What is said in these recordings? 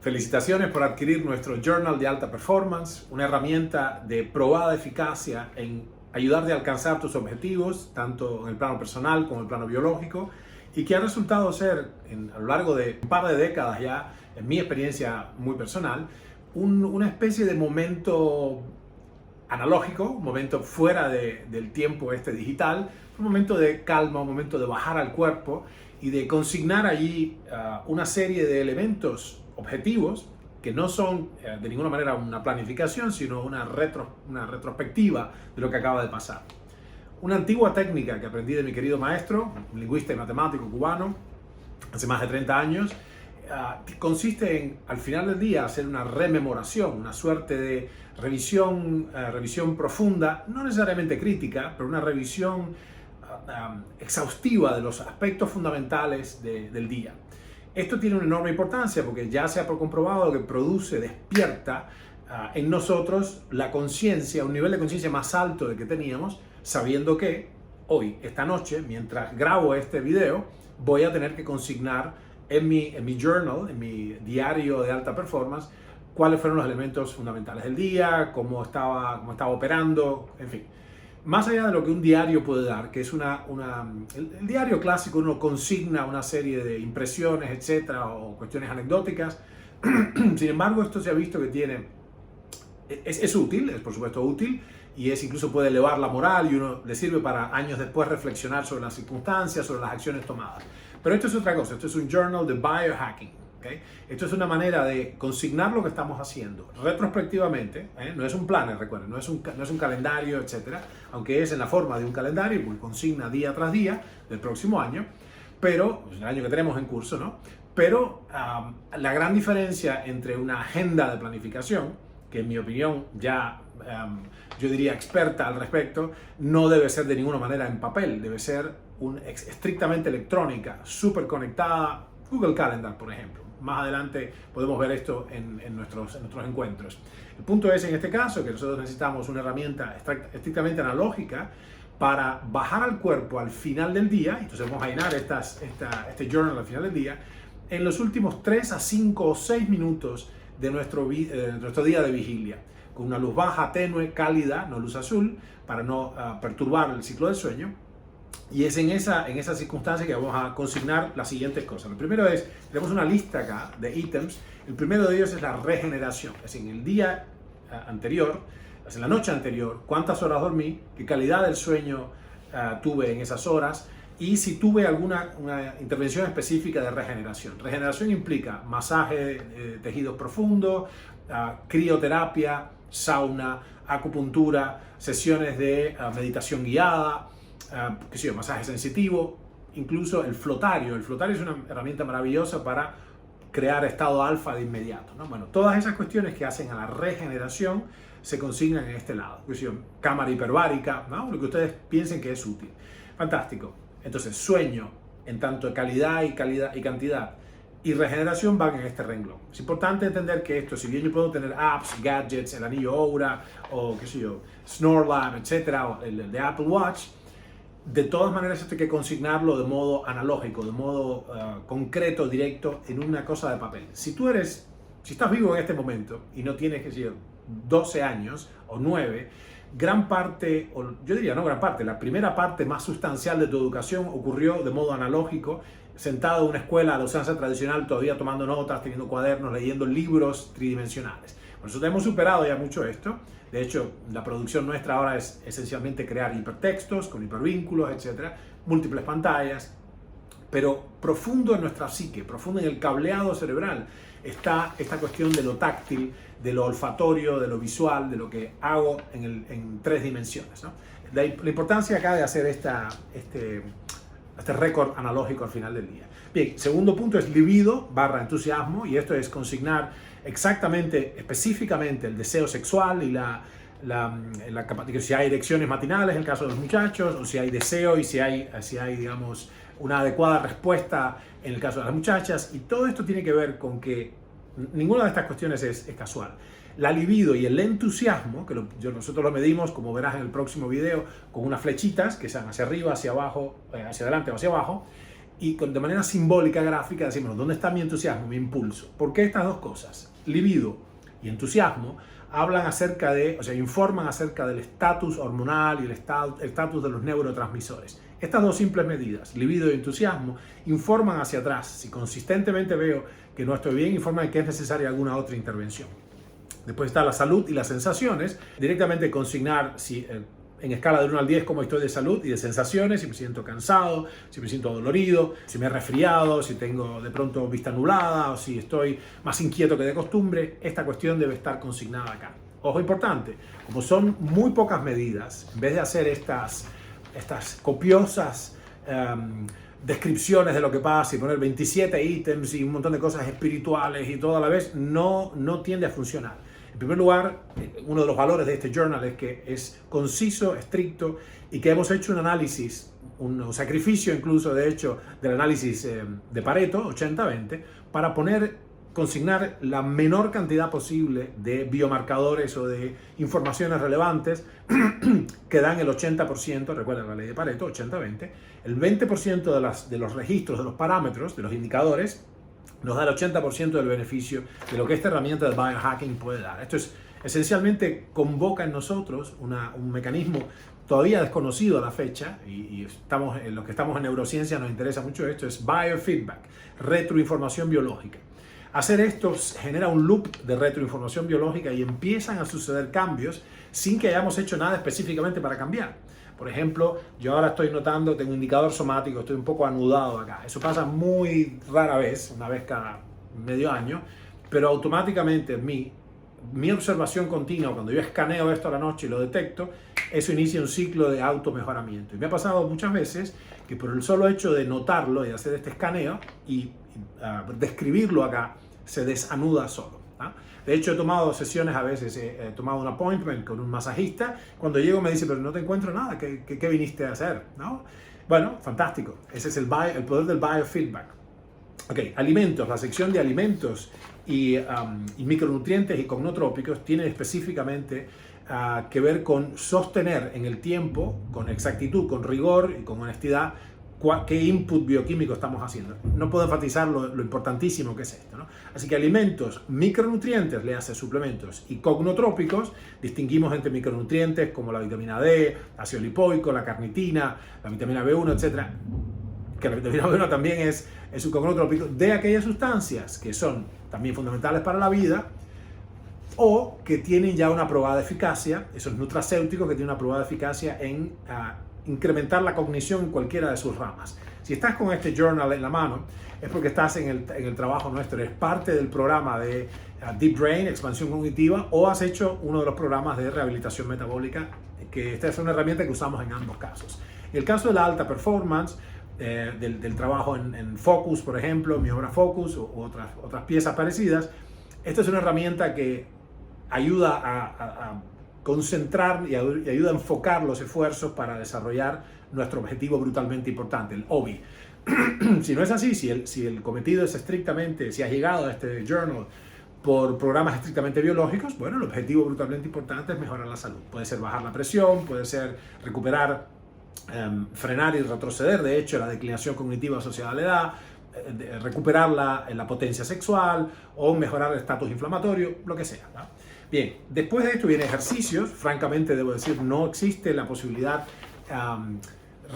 Felicitaciones por adquirir nuestro Journal de Alta Performance, una herramienta de probada eficacia en ayudarte a alcanzar tus objetivos, tanto en el plano personal como en el plano biológico, y que ha resultado ser, a lo largo de un par de décadas ya, en mi experiencia muy personal, una especie de momento analógico, un momento fuera del tiempo digital, un momento de calma, un momento de bajar al cuerpo y de consignar allí una serie de elementos objetivos que no son de ninguna manera una planificación, sino una retrospectiva de lo que acaba de pasar. Una antigua técnica que aprendí de mi querido maestro, un lingüista y matemático cubano, hace más de 30 años, consiste en, al final del día, hacer una rememoración, una suerte de revisión profunda, no necesariamente crítica, pero una revisión exhaustiva de los aspectos fundamentales del día. Esto tiene una enorme importancia porque ya se ha comprobado que despierta en nosotros la conciencia, un nivel de conciencia más alto del que teníamos, sabiendo que hoy, esta noche, mientras grabo este video, voy a tener que consignar en mi journal, en mi diario de alta performance, cuáles fueron los elementos fundamentales del día, cómo estaba operando, en fin. Más allá de lo que un diario puede dar, que es el diario clásico, uno consigna una serie de impresiones, etcétera, o cuestiones anecdóticas. Sin embargo, esto se ha visto que es útil, es por supuesto útil, y incluso puede elevar la moral y uno le sirve para años después reflexionar sobre las circunstancias, sobre las acciones tomadas. Pero esto es otra cosa, esto es un journal de biohacking. ¿Okay? Esto es una manera de consignar lo que estamos haciendo retrospectivamente, no es un planner, recuerden, no es un calendario, etcétera, aunque es en la forma de un calendario, porque consigna día tras día del próximo año, pero el año que tenemos en curso, ¿no? Pero la gran diferencia entre una agenda de planificación, que en mi opinión ya yo diría experta al respecto, no debe ser de ninguna manera en papel, debe ser estrictamente electrónica, súper conectada, Google Calendar, por ejemplo. Más adelante podemos ver esto en nuestros encuentros. El punto es, en este caso, que nosotros necesitamos una herramienta estrictamente analógica para bajar al cuerpo al final del día. Entonces vamos a llenar este journal al final del día en los últimos 3 a 5 o 6 minutos de nuestro día de vigilia, con una luz baja, tenue, cálida, no luz azul, para no perturbar el ciclo del sueño. Y es en esa circunstancia que vamos a consignar las siguientes cosas. Lo primero es, tenemos una lista acá de ítems. El primero de ellos es la regeneración. Es decir, en el día anterior, en la noche anterior, cuántas horas dormí, qué calidad del sueño tuve en esas horas y si tuve una intervención específica de regeneración. Regeneración implica masaje de tejidos profundos, crioterapia, sauna, acupuntura, sesiones de meditación guiada, masaje sensitivo, incluso el flotario. El flotario es una herramienta maravillosa para crear estado alfa de inmediato, ¿no? Bueno, todas esas cuestiones que hacen a la regeneración se consignan en este lado. Cámara hiperbárica, ¿no? Lo que ustedes piensen que es útil. Fantástico. Entonces, sueño en tanto de calidad y cantidad y regeneración van en este renglón. Es importante entender que esto, si bien yo puedo tener apps, gadgets, el anillo Oura o Snorlab, etcétera, o el de Apple Watch, de todas maneras esto hay que consignarlo de modo analógico, de modo concreto, directo, en una cosa de papel. Si estás vivo en este momento y no tienes, 12 años o 9, gran parte, o yo diría no gran parte, la primera parte más sustancial de tu educación ocurrió de modo analógico, sentado en una escuela a la usanza tradicional, todavía tomando notas, teniendo cuadernos, leyendo libros tridimensionales. Por eso hemos superado ya mucho esto. De hecho, la producción nuestra ahora es esencialmente crear hipertextos con hipervínculos, etcétera, múltiples pantallas, pero profundo en nuestra psique, profundo en el cableado cerebral, está esta cuestión de lo táctil, de lo olfatorio, de lo visual, de lo que hago en 3 dimensiones, ¿no? La importancia acá de hacer este récord analógico al final del día. Bien, segundo punto es libido / entusiasmo, y esto es consignar exactamente, específicamente el deseo sexual y si hay erecciones matinales en el caso de los muchachos, o si hay deseo y si hay digamos, una adecuada respuesta en el caso de las muchachas. Y todo esto tiene que ver con que ninguna de estas cuestiones es casual. La libido y el entusiasmo, que nosotros lo medimos, como verás en el próximo video, con unas flechitas que sean hacia arriba, hacia abajo, hacia adelante o hacia abajo, y de manera simbólica, gráfica, decimos, ¿dónde está mi entusiasmo, mi impulso? ¿Por qué estas dos cosas, libido y entusiasmo, hablan acerca de, o sea, informan acerca del estatus hormonal y el estatus de los neurotransmisores? Estas dos simples medidas, libido y entusiasmo, informan hacia atrás. Si consistentemente veo que no estoy bien, informan de que es necesaria alguna otra intervención. Después está la salud y las sensaciones. Directamente consignar si, en escala de 1 al 10 cómo estoy de salud y de sensaciones, si me siento cansado, si me siento dolorido, si me he resfriado, si tengo de pronto vista nublada o si estoy más inquieto que de costumbre. Esta cuestión debe estar consignada acá. Ojo importante, como son muy pocas medidas, en vez de hacer estas copiosas descripciones de lo que pasa y poner 27 ítems y un montón de cosas espirituales y todo a la vez, no tiende a funcionar. En primer lugar, uno de los valores de este journal es que es conciso, estricto y que hemos hecho un análisis, un sacrificio incluso de hecho del análisis de Pareto, 80-20, para consignar la menor cantidad posible de biomarcadores o de informaciones relevantes que dan el 80%, recuerden la ley de Pareto, 80-20, el 20% de los registros, de los parámetros, de los indicadores, nos da el 80% del beneficio de lo que esta herramienta de biohacking puede dar. Esto es esencialmente convoca en nosotros un mecanismo todavía desconocido a la fecha, y los que estamos en neurociencia nos interesa mucho esto, es biofeedback, retroinformación biológica. Hacer esto genera un loop de retroinformación biológica y empiezan a suceder cambios sin que hayamos hecho nada específicamente para cambiar. Por ejemplo, yo ahora estoy notando, tengo un indicador somático, estoy un poco anudado acá. Eso pasa muy rara vez, una vez cada medio año, pero automáticamente mi observación continua, cuando yo escaneo esto a la noche y lo detecto, eso inicia un ciclo de automejoramiento. Y me ha pasado muchas veces que por el solo hecho de notarlo y hacer este escaneo y describirlo acá, se desanuda solo. De hecho, he tomado sesiones a veces, he tomado un appointment con un masajista. Cuando llego me dice, pero no te encuentro nada, ¿qué viniste a hacer? ¿No? Bueno, fantástico. Ese es el poder del biofeedback. Ok, alimentos. La sección de alimentos y micronutrientes y cognotrópicos tiene específicamente que ver con sostener en el tiempo, con exactitud, con rigor y con honestidad, qué input bioquímico estamos haciendo. No puedo enfatizar lo importantísimo que es esto, ¿no? Así que alimentos, micronutrientes, le hace suplementos, y cognotrópicos, distinguimos entre micronutrientes como la vitamina D, ácido lipoico, la carnitina, la vitamina B1, etc. Que la vitamina B1 también es un cognotrópico de aquellas sustancias que son también fundamentales para la vida o que tienen ya una probada eficacia, esos nutracéuticos que tienen una probada eficacia en incrementar la cognición en cualquiera de sus ramas. Si estás con este journal en la mano, es porque estás en el trabajo nuestro, eres parte del programa de Deep Brain, expansión cognitiva, o has hecho uno de los programas de rehabilitación metabólica, que esta es una herramienta que usamos en ambos casos. En el caso de la alta performance, del trabajo en Focus, por ejemplo, mi obra Focus, u otras piezas parecidas, esta es una herramienta que ayuda a concentrar y ayuda a enfocar los esfuerzos para desarrollar nuestro objetivo brutalmente importante, el OBI. Si no es así, si el cometido es estrictamente, si has llegado a este journal por programas estrictamente biológicos, bueno, el objetivo brutalmente importante es mejorar la salud. Puede ser bajar la presión, puede ser recuperar, frenar y retroceder, de hecho, la declinación cognitiva asociada a la edad, recuperar la potencia sexual o mejorar el estatus inflamatorio, lo que sea, ¿no? Bien, después de esto vienen ejercicios. Francamente, debo decir, no existe la posibilidad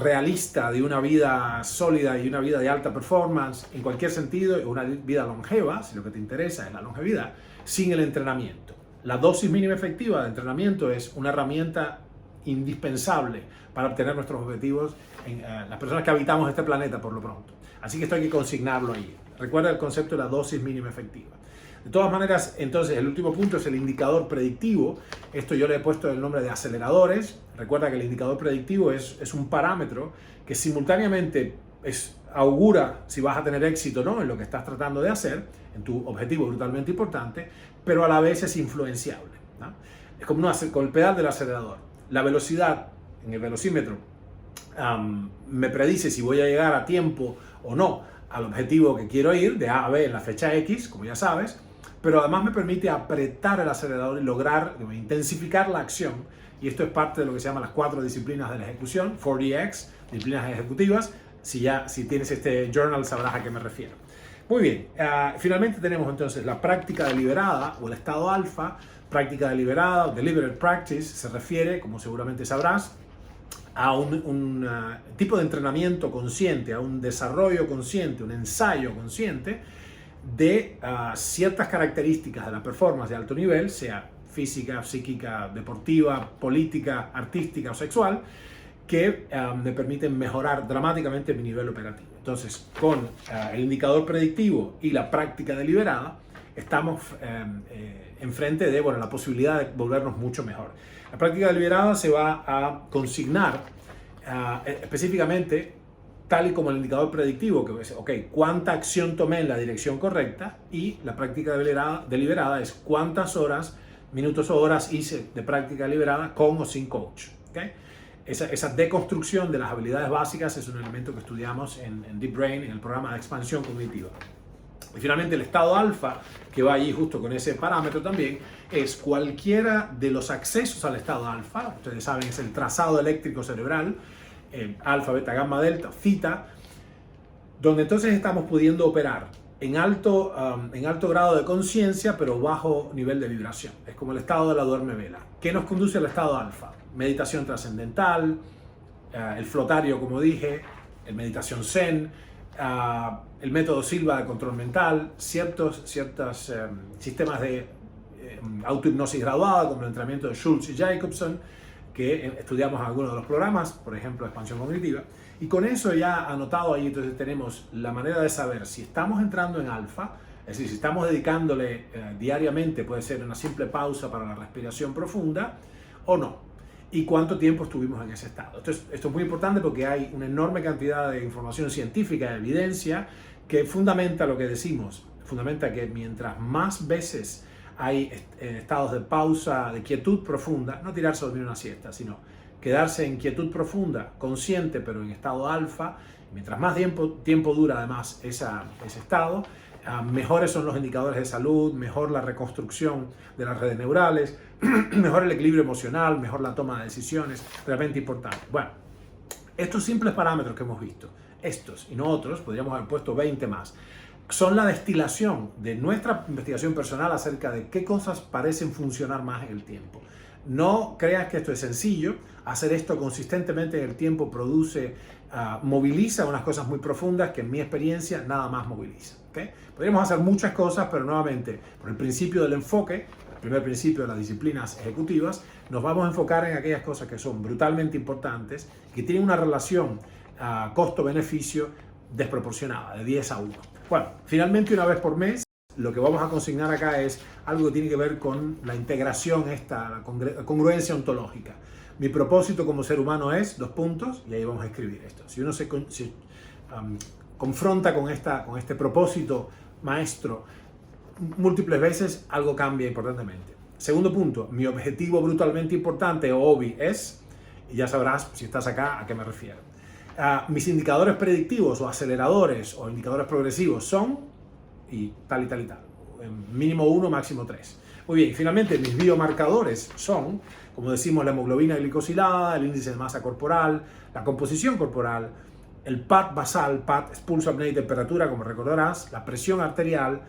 realista de una vida sólida y una vida de alta performance en cualquier sentido, una vida longeva, si lo que te interesa es la longevidad, sin el entrenamiento. La dosis mínima efectiva de entrenamiento es una herramienta indispensable para obtener nuestros objetivos en las personas que habitamos este planeta por lo pronto. Así que esto hay que consignarlo ahí. Recuerda el concepto de la dosis mínima efectiva. De todas maneras, entonces, el último punto es el indicador predictivo. Esto yo le he puesto el nombre de aceleradores. Recuerda que el indicador predictivo es un parámetro que simultáneamente augura si vas a tener éxito o no en lo que estás tratando de hacer, en tu objetivo brutalmente importante, pero a la vez es influenciable, ¿no? Es como con el pedal del acelerador. La velocidad en el velocímetro me predice si voy a llegar a tiempo o no al objetivo que quiero ir, de A a B en la fecha X, como ya sabes, pero además me permite apretar el acelerador y lograr intensificar la acción. Y esto es parte de lo que se llama las 4 disciplinas de la ejecución, 4DX, disciplinas ejecutivas, Si tienes este journal sabrás a qué me refiero. Muy bien, finalmente tenemos entonces la práctica deliberada o el estado alfa. Práctica deliberada o deliberate practice se refiere, como seguramente sabrás, a un tipo de entrenamiento consciente, a un desarrollo consciente, un ensayo consciente de ciertas características de la performance de alto nivel, sea física, psíquica, deportiva, política, artística o sexual, que me permiten mejorar dramáticamente mi nivel operativo. Entonces, con el indicador predictivo y la práctica deliberada, estamos enfrente de la posibilidad de volvernos mucho mejor. La práctica deliberada se va a consignar específicamente tal y como el indicador predictivo, que es, cuánta acción tomé en la dirección correcta, y la práctica deliberada es cuántas horas, minutos o horas hice de práctica deliberada con o sin coach. Esa deconstrucción de las habilidades básicas es un elemento que estudiamos en Deep Brain, en el programa de expansión cognitiva. Y finalmente el estado alfa, que va allí justo con ese parámetro también, es cualquiera de los accesos al estado alfa. Ustedes saben, es el trazado eléctrico cerebral, alfa, beta, gamma, delta, theta, donde entonces estamos pudiendo operar en alto grado de conciencia, pero bajo nivel de vibración. Es como el estado de la duerme vela. ¿Qué nos conduce al estado alfa? Meditación trascendental, el flotario, como dije, el meditación zen, el método Silva de control mental, ciertos sistemas de autohipnosis graduada, como el entrenamiento de Schultz y Jacobson, que estudiamos en algunos de los programas, por ejemplo, expansión cognitiva. Y con eso ya anotado ahí, entonces tenemos la manera de saber si estamos entrando en alfa, es decir, si estamos dedicándole diariamente, puede ser una simple pausa para la respiración profunda o no, y cuánto tiempo estuvimos en ese estado. Esto es muy importante porque hay una enorme cantidad de información científica, de evidencia, que fundamenta lo que decimos, fundamenta que mientras más veces hay estados de pausa, de quietud profunda, no tirarse a dormir una siesta, sino quedarse en quietud profunda, consciente, pero en estado alfa, mientras más tiempo dura además ese estado, mejores son los indicadores de salud, mejor la reconstrucción de las redes neurales, mejor el equilibrio emocional, mejor la toma de decisiones, realmente importante. Bueno, estos simples parámetros que hemos visto, estos y no otros, podríamos haber puesto 20 más, son la destilación de nuestra investigación personal acerca de qué cosas parecen funcionar más en el tiempo. No creas que esto es sencillo. Hacer esto consistentemente en el tiempo moviliza unas cosas muy profundas que en mi experiencia nada más moviliza. Podríamos hacer muchas cosas, pero nuevamente, por el principio del enfoque, el primer principio de las disciplinas ejecutivas, nos vamos a enfocar en aquellas cosas que son brutalmente importantes, que tienen una relación costo-beneficio desproporcionada, de 10 a 1. Bueno, finalmente una vez por mes, lo que vamos a consignar acá es algo que tiene que ver con la integración, la congruencia ontológica. Mi propósito como ser humano es, y ahí vamos a escribir esto. Si uno se confronta con este propósito maestro múltiples veces, algo cambia importantemente. Segundo punto, mi objetivo brutalmente importante o OBI es, y ya sabrás si estás acá a qué me refiero. Mis indicadores predictivos o aceleradores o indicadores progresivos son, y tal y tal y tal, mínimo 1, máximo 3. Muy bien, finalmente mis biomarcadores son, como decimos, la hemoglobina glicosilada, el índice de masa corporal, la composición corporal, el PAT basal, PAT es pulso, apnea y temperatura, como recordarás, la presión arterial,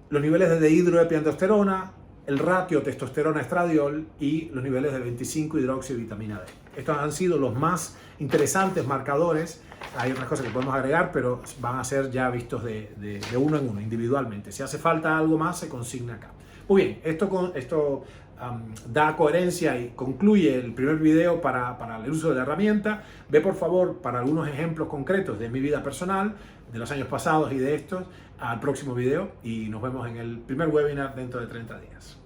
los niveles de dihidroepiandrosterona, el ratio testosterona-estradiol y los niveles de 25-hidroxivitamina D. Estos han sido los más interesantes marcadores. Hay otras cosas que podemos agregar, pero van a ser ya vistos de uno en uno, individualmente. Si hace falta algo más, se consigna acá. Muy bien, esto da coherencia y concluye el primer video para el uso de la herramienta. Ve por favor para algunos ejemplos concretos de mi vida personal, de los años pasados y de estos, al próximo video, y nos vemos en el primer webinar dentro de 30 días.